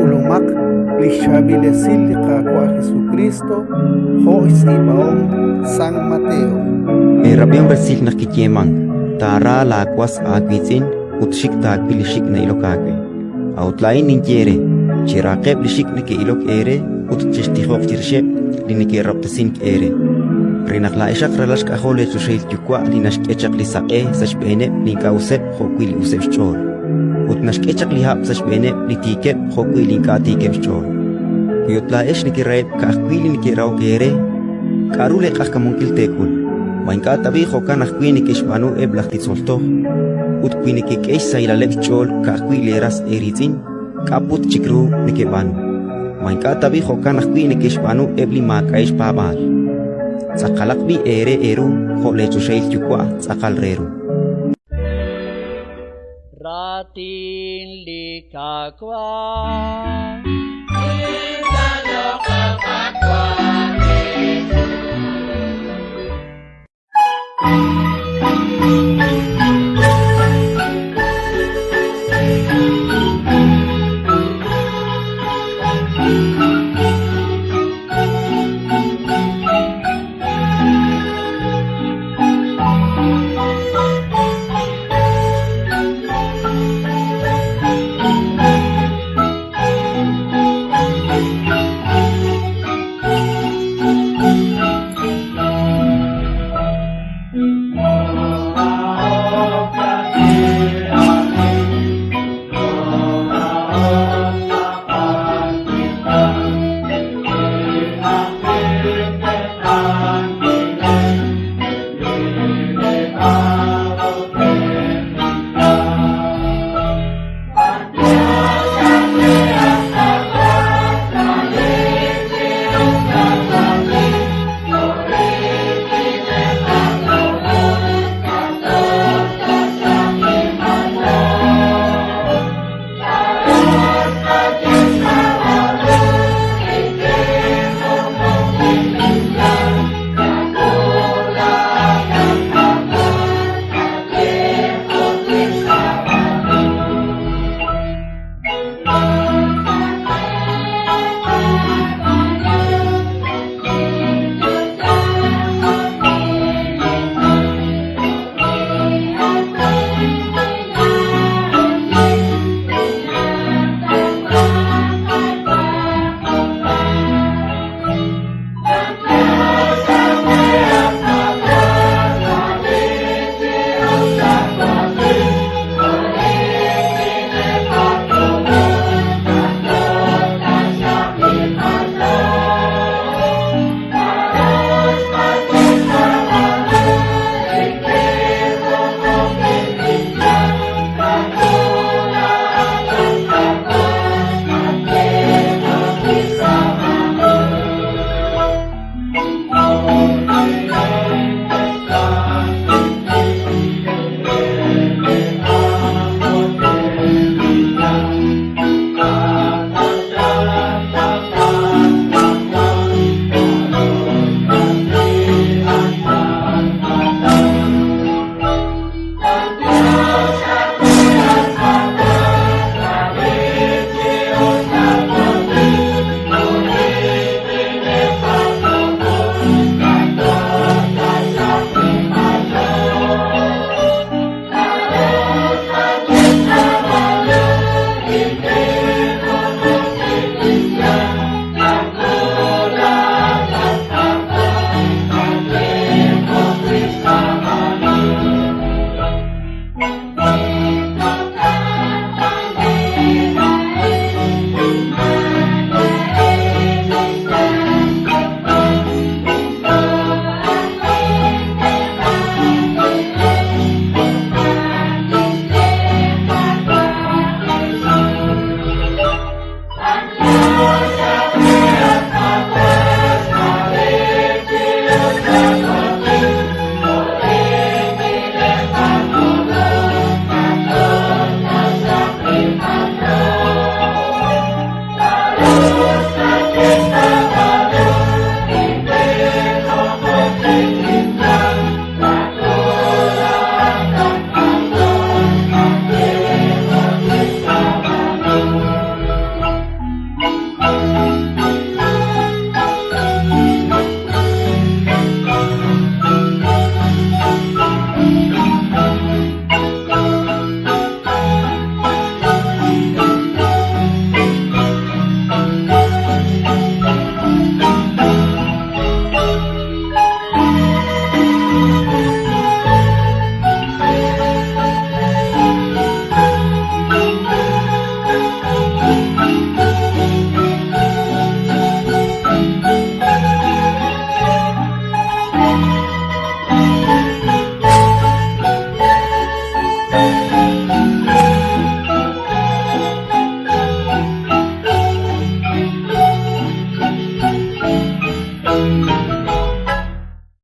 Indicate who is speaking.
Speaker 1: Ulumak lishabilesil kwa Jesucristo, Jois Ibaom San Mateo.
Speaker 2: Rabian Brasil na kikiemang, tara la kwas agwitzin, utshik takwi lishik na ilokake. Outlain ninjere, chirakeb lishik na ke ilok ere, utchistihok tirshep, linike raptasin ere. Rinakla ishak ralash kahole tushil yukwa, linashk echak lisake, sashbene, linka usep, hokwili usep chor. Utnashk echak lihap sashbene, litikep, hokwili linka tikep chor. Kuyotla ish nikiraib kahkwili nikiraw kere, karule kahkamungkil tekul. Mainka tabi hokan ahkwini kishmanu eblaktit solto. Utkwini kikesh sailalek chol kahkwili eras eritzin, kaput chikru nikebanu. Mainka tabi hokan ahkwini kishmanu ebli makaish pabal. Tsakalakbi ere eru, holecho shail yukwa, tsakal reru.
Speaker 3: Ratin likakwa Yesus